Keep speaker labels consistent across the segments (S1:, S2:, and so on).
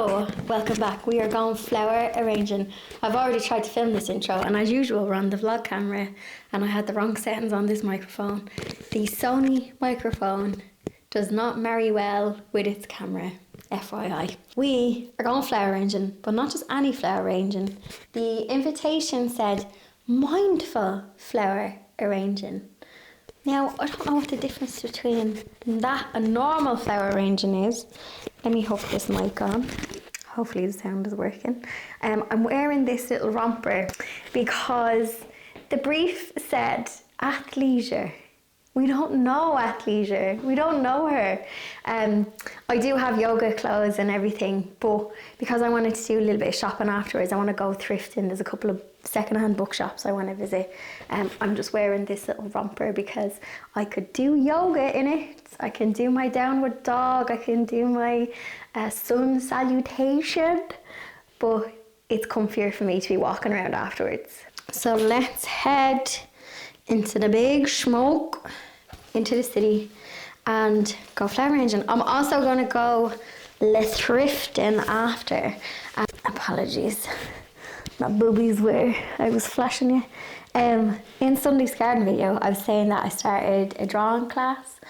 S1: Oh, welcome back. We are going flower arranging. I've already tried to film this intro, and as usual we're on the vlog camera and I had the wrong settings on this microphone. The Sony microphone does not marry well with its camera, FYI. We are going flower arranging, but not just any flower arranging. The invitation said mindful flower arranging. Now, I don't know what the difference between that and normal flower arranging is. Let me hook this mic on. Hopefully the sound is working. I'm wearing this little romper because the brief said athleisure. We don't know athleisure. We don't know her. I do have yoga clothes and everything, but because I wanted to do a little bit of shopping afterwards, I want to go thrifting. There's a couple of secondhand bookshops I want to visit. I'm just wearing this little romper because I could do yoga in it. I can do my downward dog. I can do my sun salutation, but it's comfier for me to be walking around afterwards. So let's head into the big smoke, into the city, and go flower arranging. I'm also going to go thrifting after. Apologies, my boobies were, I was flashing you. In Sunday's garden video, I was saying that I started a drawing class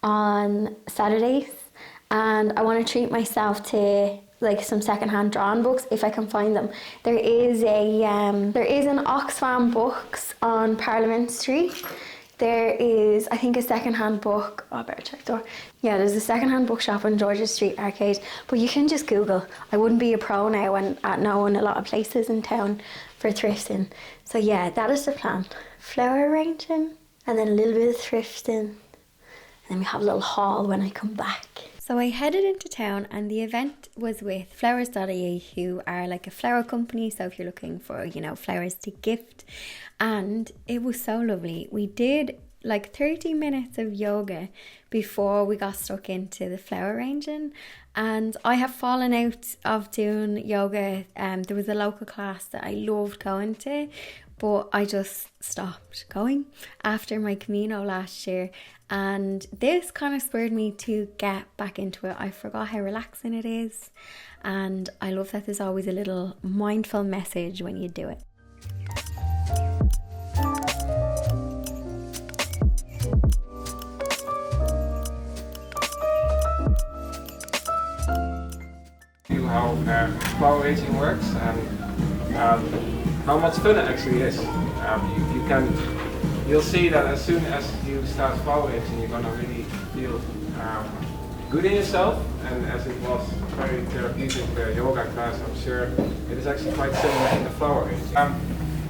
S1: on Saturdays, and I want to treat myself to like some secondhand drawing books if I can find them. There is an Oxfam Books on Parliament Street. There is, I think, a secondhand book. Oh, I better check the door. Yeah, there's a secondhand bookshop on George's Street Arcade, but you can just Google. I wouldn't be a pro now at knowing a lot of places in town for thrifting. So yeah, that is the plan. Flower arranging, and then a little bit of thrifting, and then we have a little haul when I come back. So I headed into town, and the event was with flowers.ie, who are like a flower company. So if you're looking for, flowers to gift, and it was so lovely. We did like 30 minutes of yoga before we got stuck into the flower arranging, and I have fallen out of doing yoga. There was a local class that I loved going to, but I just stopped going after my Camino last year, and this kind of spurred me to get back into it. I forgot how relaxing it is, and I love that there's always a little mindful message when you do it.
S2: How flower arranging works and how much fun it actually is. You'll see that as soon as you start flower arranging, you're gonna really feel good in yourself. And as it was very therapeutic yoga class, I'm sure it is actually quite similar in the flower arranging.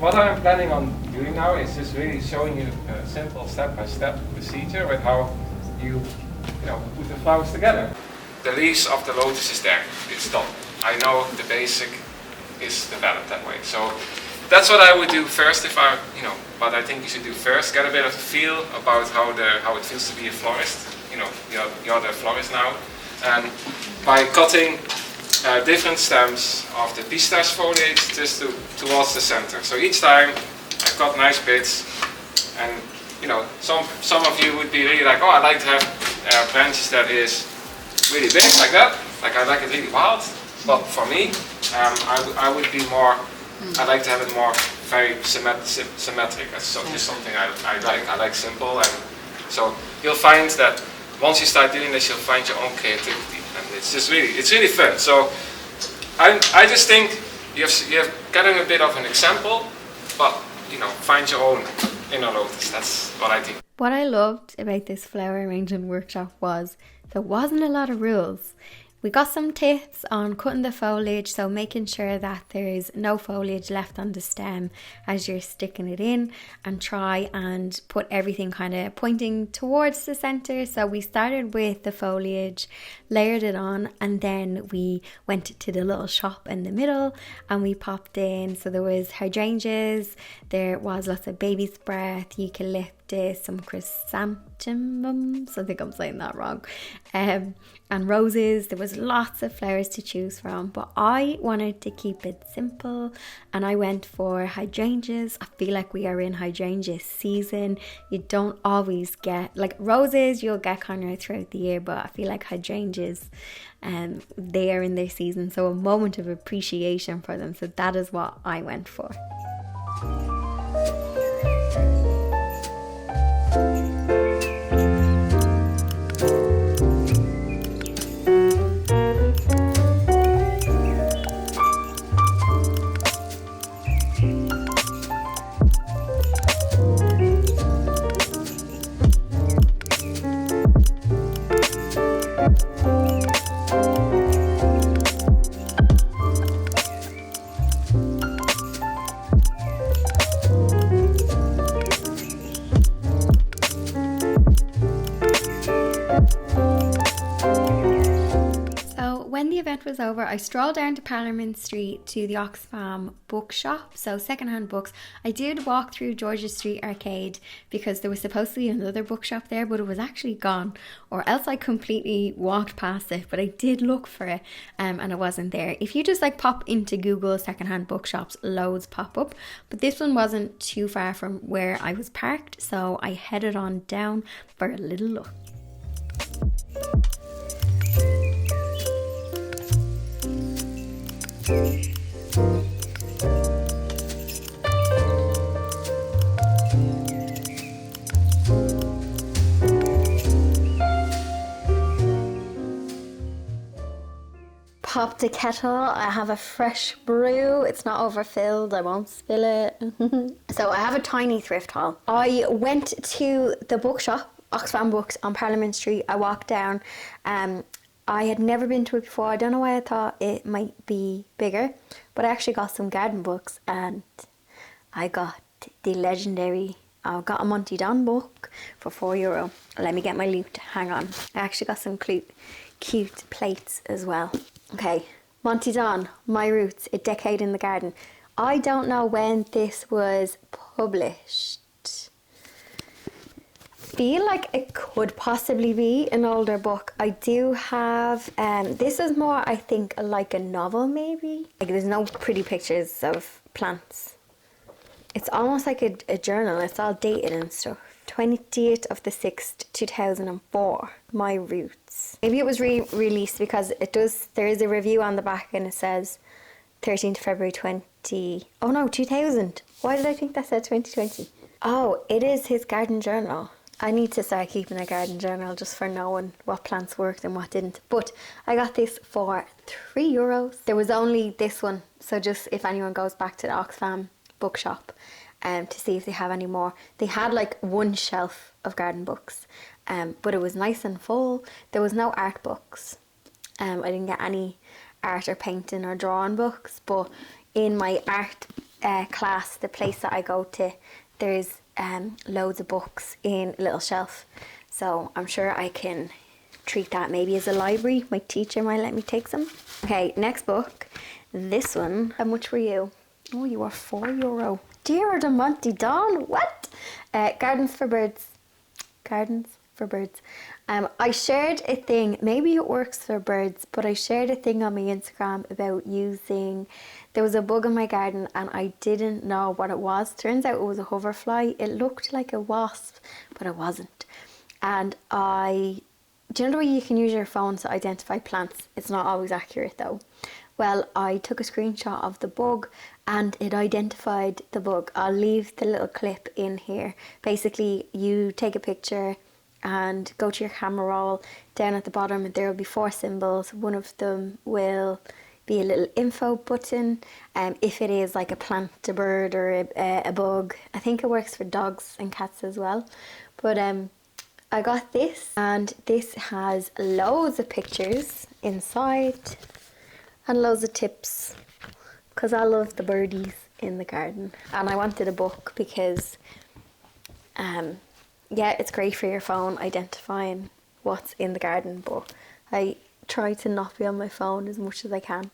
S2: What I'm planning on doing now is just really showing you a simple step-by-step procedure with how you put the flowers together. The leaves of the lotus is there, it's done. I know the basic is developed that way. So that's what I would do first what I think you should do first. Get a bit of a feel about how it feels to be a florist. You're the florist now. And by cutting different stems of the pistache foliage just towards the center. So each time I cut nice bits, and some of you would be really like, oh, I like to have branches that is really big like that. Like I like it really wild. But for me, I would be more. I like to have it more very symmetric. That's just something I like. I like simple, and so you'll find that once you start doing this, you'll find your own creativity, and it's really fun. So I just think you have getting a bit of an example, but find your own inner lotus. That's what I think.
S1: What I loved about this flower arranging workshop was there wasn't a lot of rules. We got some tips on cutting the foliage, so making sure that there's no foliage left on the stem as you're sticking it in, and try and put everything kind of pointing towards the center. So we started with the foliage, layered it on, and then we went to the little shop in the middle and we popped in. So there was hydrangeas, there was lots of baby's breath, eucalyptus, cactus, some chrysanthemums, I think I'm saying that wrong, and roses. There was lots of flowers to choose from, but I wanted to keep it simple and I went for hydrangeas. I feel like we are in hydrangea season. You don't always get, like roses you'll get kind of throughout the year, but I feel like hydrangeas, they are in their season, so a moment of appreciation for them. So that is what I went for. Was over, I strolled down to Parliament Street to the Oxfam Bookshop, so secondhand books. I did walk through George's Street Arcade because there was supposed to be another bookshop there, but it was actually gone, or else I completely walked past it, but I did look for it and it wasn't there. If you just like pop into Google secondhand bookshops, loads pop up, but this one wasn't too far from where I was parked, so I headed on down for a little look. Popped a kettle. I have a fresh brew. It's not overfilled. I won't spill it. So I have a tiny thrift haul. I went to the bookshop, Oxfam Books on Parliament Street. I walked down. I had never been to it before. I don't know why I thought it might be bigger, but I actually got some garden books and I got the legendary, I got a Monty Don book for €4. Let me get my loot, hang on. I actually got some cute plates as well. Okay, Monty Don, My Roots, A Decade in the Garden. I don't know when this was published. Feel like it could possibly be an older book. I do have, this is more, I think, like a novel maybe. Like there's no pretty pictures of plants. It's almost like a journal. It's all dated and stuff. 20th of the 6th, 2004. My Roots. Maybe it was re-released because there is a review on the back and it says 13th February 2000. Why did I think that said 2020? Oh, it is his garden journal. I need to start keeping a garden journal just for knowing what plants worked and what didn't. But I got this for €3. There was only this one. So just if anyone goes back to the Oxfam Bookshop to see if they have any more. They had like one shelf of garden books. But it was nice and full. There was no art books. I didn't get any art or painting or drawing books. But in my art class, the place that I go to, there's loads of books in a little shelf, so I'm sure I can treat that maybe as a library. My teacher might let me take some. Okay, next book, this one. How much were you? Oh, you were €4. Dearer than Monty Don. What? Gardens for Birds. I shared a thing, maybe it works for birds, but I shared a thing on my Instagram about using, there was a bug in my garden and I didn't know what it was. Turns out it was a hoverfly. It looked like a wasp, but it wasn't. And do you know the way you can use your phone to identify plants? It's not always accurate though. Well, I took a screenshot of the bug and it identified the bug. I'll leave the little clip in here. Basically, you take a picture and go to your camera roll. Down at the bottom there will be 4 symbols. One of them will be a little info button, if it is like a plant, a bird or a bug. I think it works for dogs and cats as well. But I got this and this has loads of pictures inside and loads of tips because I love the birdies in the garden. And I wanted a book because yeah, it's great for your phone identifying what's in the garden, but I try to not be on my phone as much as I can.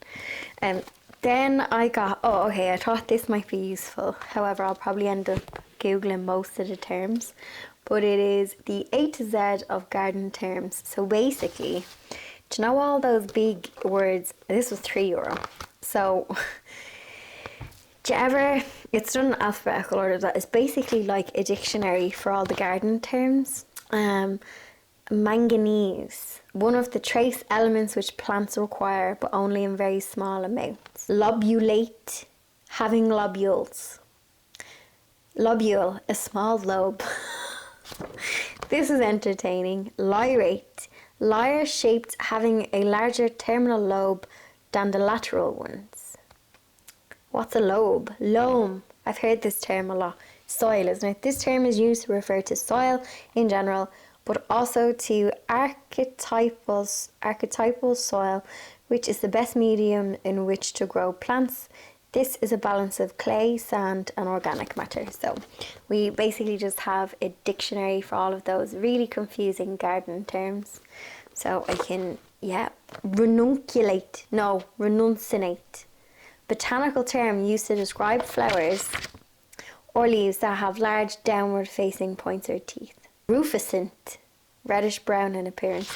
S1: Then I got, I thought this might be useful. However, I'll probably end up Googling most of the terms, but it is the A to Z of garden terms. So basically, do you know all those big words? This was €3. So, do you ever, it's done in alphabetical order, that is basically like a dictionary for all the garden terms. Manganese, one of the trace elements which plants require, but only in very small amounts. Lobulate, having lobules. Lobule, a small lobe. This is entertaining. Lyrate, lyre shaped, having a larger terminal lobe than the lateral ones. What's a lobe? Loam. I've heard this term a lot. Soil, isn't it? This term is used to refer to soil in general, but also to archetypal soil, which is the best medium in which to grow plants. This is a balance of clay, sand and organic matter. So we basically just have a dictionary for all of those really confusing garden terms. So I can, renunciate. Botanical term used to describe flowers or leaves that have large downward facing points or teeth. Rufescent, reddish brown in appearance.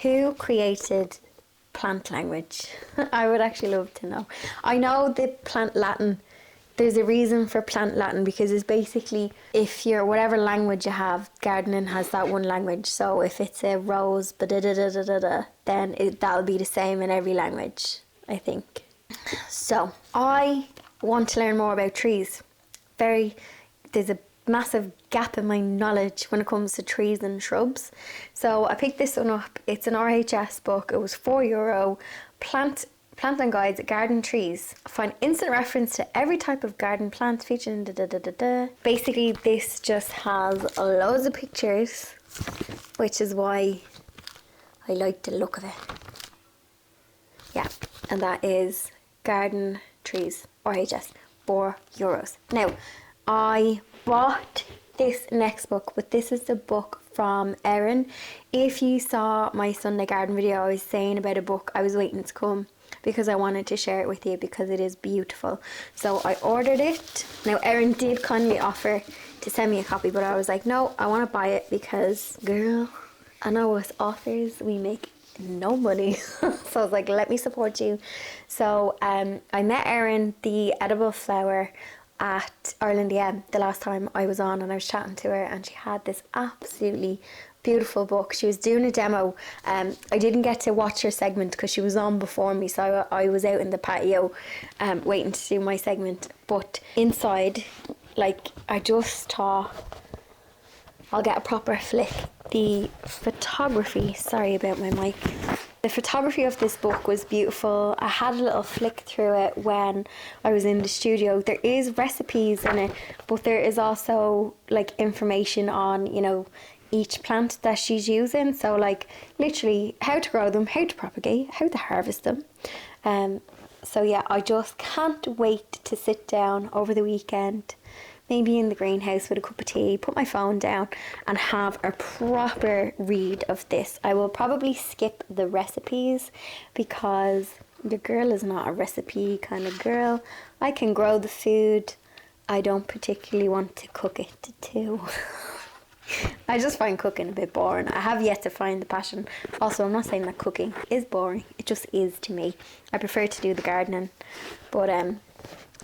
S1: Who created plant language? I would actually love to know. I know the plant Latin, there's a reason for plant Latin, because it's basically, if you're whatever language you have, gardening has that one language. So if it's a rose, then that'll be the same in every language, I think. So I want to learn more about trees. There's a massive gap in my knowledge when it comes to trees and shrubs. So I picked this one up. It's an RHS book. It was €4. Plant and Guides, Garden Trees. Find instant reference to every type of garden plant featured in Basically, this just has loads of pictures, which is why I like the look of it. Yeah, and that is Garden Trees, RHS, €4. Now, I bought this next book, but this is the book from Erin. If you saw my Sunday garden video, I was saying about a book I was waiting to come because I wanted to share it with you because it is beautiful. So I ordered it. Now Erin did kindly offer to send me a copy, but I was like, no, I want to buy it because, girl, I know as authors we make no money. So I was like, let me support you. So I met Erin, the edible flower, at Ireland EM the last time I was on, and I was chatting to her, and she had this absolutely beautiful book. She was doing a demo. I didn't get to watch her segment because she was on before me, so I was out in the patio waiting to do my segment. But inside, like, I just thought I'll get a proper flick. The photography, sorry about my mic. The photography of this book was beautiful. I had a little flick through it when I was in the studio. There is recipes in it, but there is also like information on, you know, each plant that she's using. So like literally how to grow them, how to propagate, how to harvest them. So yeah, I just can't wait to sit down over the weekend, maybe in the greenhouse with a cup of tea, put my phone down and have a proper read of this. I will probably skip the recipes because the girl is not a recipe kind of girl. I can grow the food. I don't particularly want to cook it too. I just find cooking a bit boring. I have yet to find the passion. Also, I'm not saying that cooking is boring. It just is to me. I prefer to do the gardening. But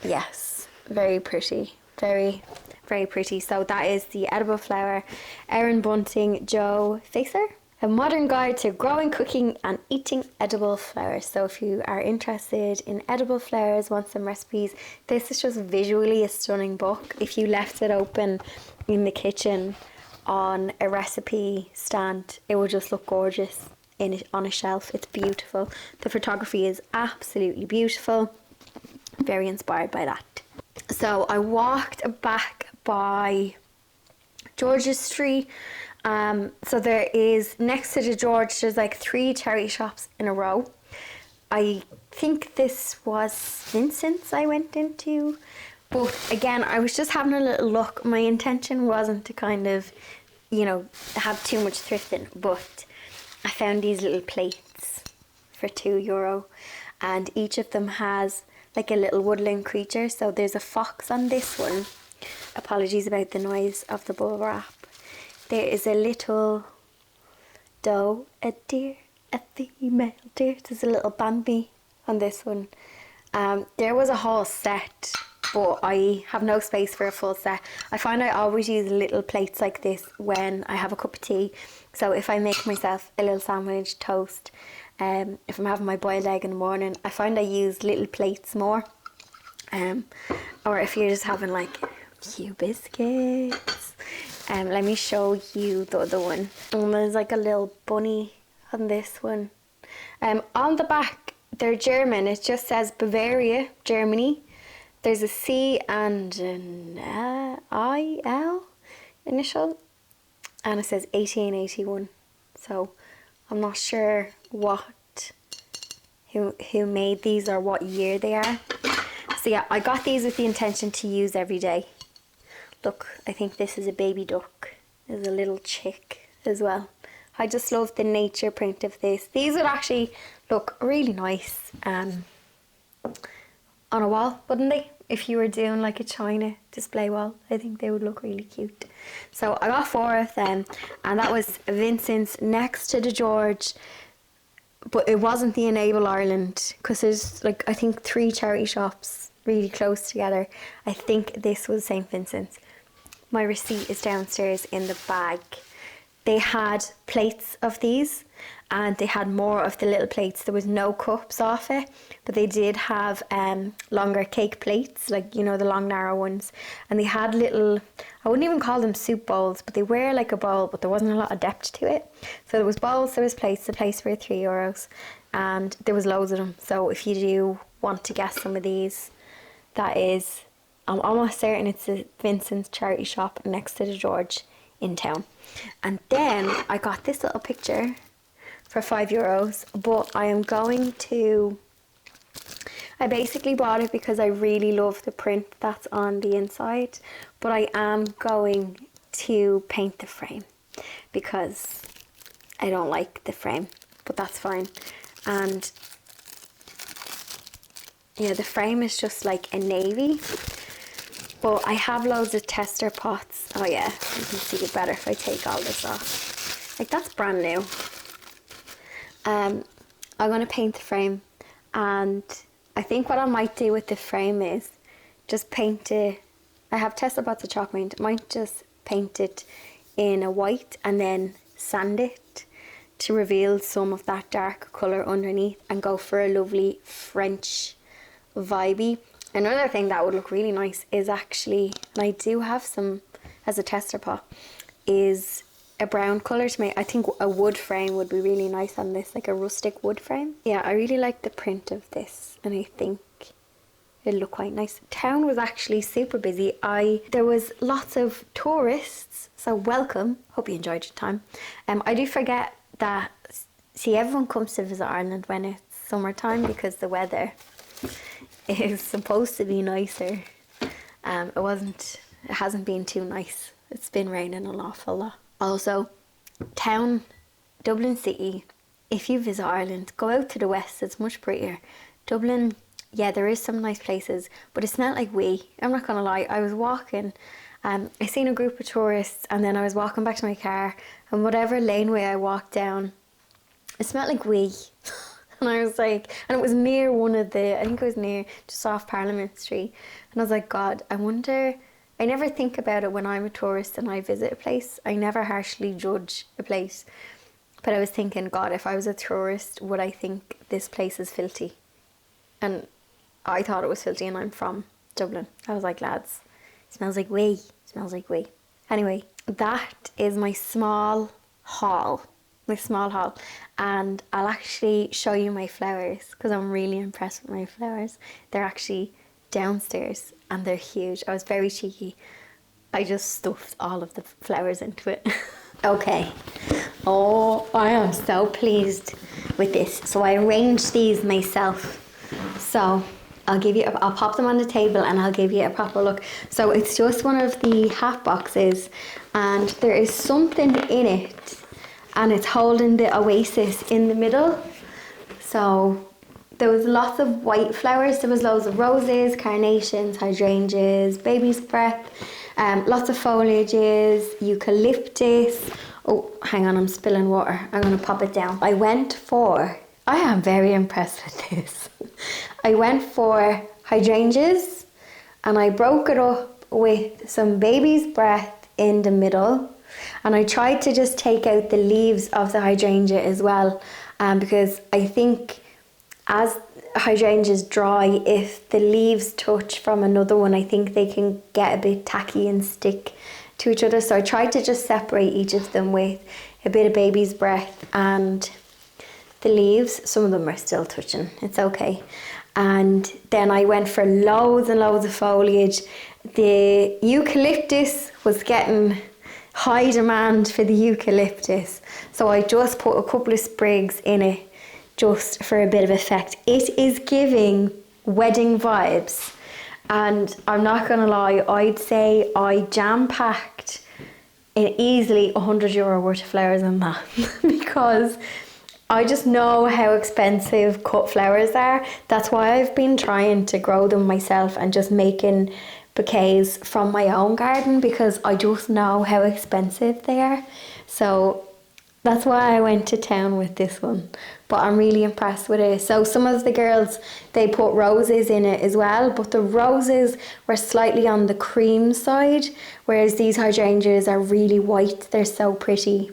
S1: yes, very pretty. Very, very pretty. So that is the edible flower. Erin Bunting, Joe Facer. A modern guide to growing, cooking and eating edible flowers. So if you are interested in edible flowers, want some recipes, this is just visually a stunning book. If you left it open in the kitchen on a recipe stand, it would just look gorgeous on a shelf. It's beautiful. The photography is absolutely beautiful. Very inspired by that. So I walked back by George's Street. So there is, next to the George, there's like 3 charity shops in a row. I think this was Vincent's I went into. But again, I was just having a little look. My intention wasn't to kind of, you know, have too much thrifting. But I found these little plates for €2. And each of them has like a little woodland creature. So there's a fox on this one, apologies about the noise of the bubble wrap. There is a little doe, a deer, a female deer. There's a little Bambi on this one. There was a whole set, but I have no space for a full set. I find I always use little plates like this when I have a cup of tea. So if I make myself a little sandwich, toast, if I'm having my boiled egg in the morning, I find I use little plates more. Or if you're just having like a few biscuits. Let me show you the other one. And there's like a little bunny on this one. On the back, they're German. It just says Bavaria, Germany. There's a C and an IL initial. And it says 1881. So I'm not sure who made these or what year they are. So yeah, I got these with the intention to use every day. Look, I think this is a baby duck. There's a little chick as well. I just love the nature print of this. These would actually look really nice on a wall, wouldn't they? If you were doing like a china display wall, I think they would look really cute. So I got 4 of them, and that was Vincent's next to the George, but it wasn't the Enable Ireland, because there's like, I think 3 charity shops really close together. I think this was St. Vincent's. My receipt is downstairs in the bag. They had plates of these, and they had more of the little plates. There was no cups off it, but they did have longer cake plates, like, you know, the long narrow ones. And they had little, I wouldn't even call them soup bowls, but they were like a bowl, but there wasn't a lot of depth to it. So there was bowls, there was plates. The plates were €3, and there was loads of them. So if you do want to get some of these, that is, I'm almost certain it's a Vincent's charity shop next to the George in town. And then I got this little picture for €5, but I am going to, I basically bought it because I really love the print that's on the inside, but I am going to paint the frame because I don't like the frame, but that's fine. And yeah, the frame is just like a navy, but I have loads of tester pots. Oh yeah, you can see it better if I take all this off. Like, that's brand new. I'm going to paint the frame, and I think what I might do with the frame is just paint it. I have tester pots of chalk paint. I might just paint it in a white and then sand it to reveal some of that dark colour underneath and go for a lovely French vibey. Another thing that would look really nice is actually, and I do have some as a tester pot, is a brown colour to me. I think a wood frame would be really nice on this, like a rustic wood frame. Yeah, I really like the print of this, and I think it'll look quite nice. Town was actually super busy. There was lots of tourists, so welcome. Hope you enjoyed your time. I do forget that, see, everyone comes to visit Ireland when it's summertime because the weather is supposed to be nicer. It hasn't been too nice. It's been raining an awful lot. Also, town, Dublin city, if you visit Ireland, go out to the west, it's much prettier. Dublin, yeah, there is some nice places, but it smelled like wee. I'm not gonna lie, I was walking, I seen a group of tourists, and then I was walking back to my car, and whatever laneway I walked down, it smelled like wee. And I was like, and it was near I think it was near, just off Parliament Street. And I was like, God, I wonder, I never think about it when I'm a tourist and I visit a place. I never harshly judge a place. But I was thinking, God, if I was a tourist, would I think this place is filthy? And I thought it was filthy, and I'm from Dublin. I was like, lads, it smells like wee. It smells like wee. Anyway, that is my small haul. And I'll actually show you my flowers because I'm really impressed with my flowers. They're actually downstairs and they're huge. I was very cheeky. I just stuffed all of the flowers into it. Okay. Oh, I am so pleased with this. So I arranged these myself. So I'll pop them on the table and I'll give you a proper look. So it's just one of the hat boxes, and there is something in it, and it's holding the oasis in the middle. So there was lots of white flowers. There was loads of roses, carnations, hydrangeas, baby's breath. Lots of foliages, eucalyptus. Oh, hang on, I'm spilling water. I'm going to pop it down. I am very impressed with this. I went for hydrangeas and I broke it up with some baby's breath in the middle. And I tried to just take out the leaves of the hydrangea as well, because I think as hydrangeas dry, if the leaves touch from another one, I think they can get a bit tacky and stick to each other. So I tried to just separate each of them with a bit of baby's breath and the leaves. Some of them are still touching, it's okay. And then I went for loads and loads of foliage. The eucalyptus was getting high demand for the eucalyptus, so I just put a couple of sprigs in it just for a bit of effect. It is giving wedding vibes, and I'm not gonna lie, I'd say I jam-packed in easily €100 worth of flowers in that because I just know how expensive cut flowers are. That's why I've been trying to grow them myself and just making bouquets from my own garden, because I just know how expensive they are. So that's why I went to town with this one, but I'm really impressed with it. So some of the girls, they put roses in it as well, but the roses were slightly on the cream side, whereas these hydrangeas are really white. They're so pretty.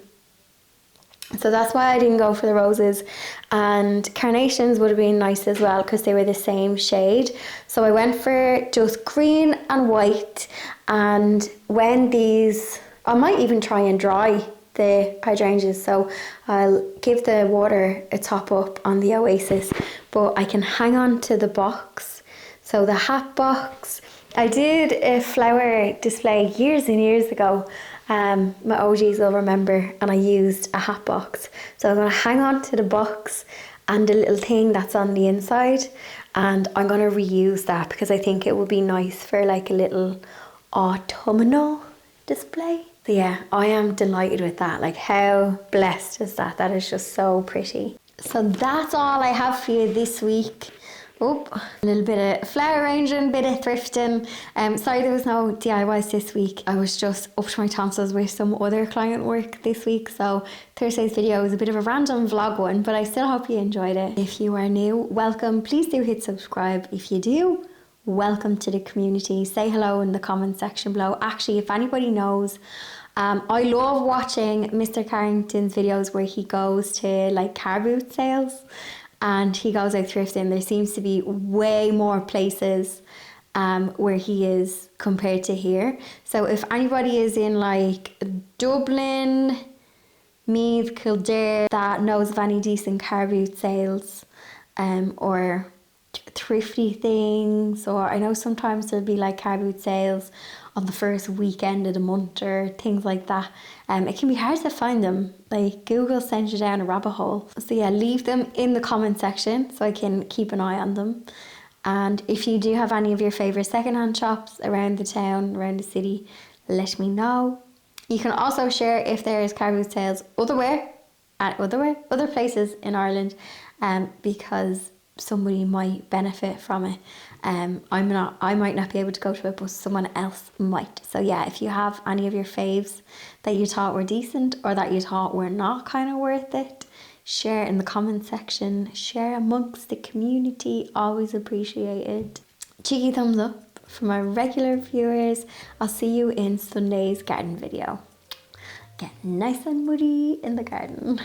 S1: So that's why I didn't go for the roses. And carnations would have been nice as well because they were the same shade. So I went for just green and white. And when these, I might even try and dry the hydrangeas, so I'll give the water a top up on the Oasis, but I can hang on to the box. So the hat box, I did a flower display years and years ago. My OGs will remember, and I used a hat box. So I'm going to hang on to the box and the little thing that's on the inside, and I'm going to reuse that because I think it would be nice for like a little autumnal display. So yeah, I am delighted with that. Like, how blessed is that? That is just so pretty. So that's all I have for you this week. Oh, a little bit of flower arranging, bit of thrifting. Sorry there was no DIYs this week. I was just up to my tonsils with some other client work this week, so Thursday's video was a bit of a random vlog one, but I still hope you enjoyed it. If you are new, welcome. Please do hit subscribe. If you do, welcome to the community. Say hello in the comment section below. Actually, if anybody knows, I love watching Mr. Carrington's videos where he goes to like car boot sales and he goes out thrifting. There seems to be way more places where he is compared to here. So if anybody is in like Dublin, Meath, Kildare that knows of any decent car boot sales or thrifty things, or I know sometimes there'll be like car boot sales on the first weekend of the month or things like that. It can be hard to find them. Like Google sends you down a rabbit hole. So yeah, leave them in the comment section so I can keep an eye on them. And if you do have any of your favourite secondhand shops around the town, around the city, let me know. You can also share if there is car boot sales other places in Ireland, because somebody might benefit from it. I might not be able to go to it, but someone else might. So yeah, if you have any of your faves that you thought were decent or that you thought were not kind of worth it, share in the comment section, share amongst the community, always appreciated. Cheeky thumbs up for my regular viewers. I'll see you in Sunday's garden video. Get nice and muddy in the garden.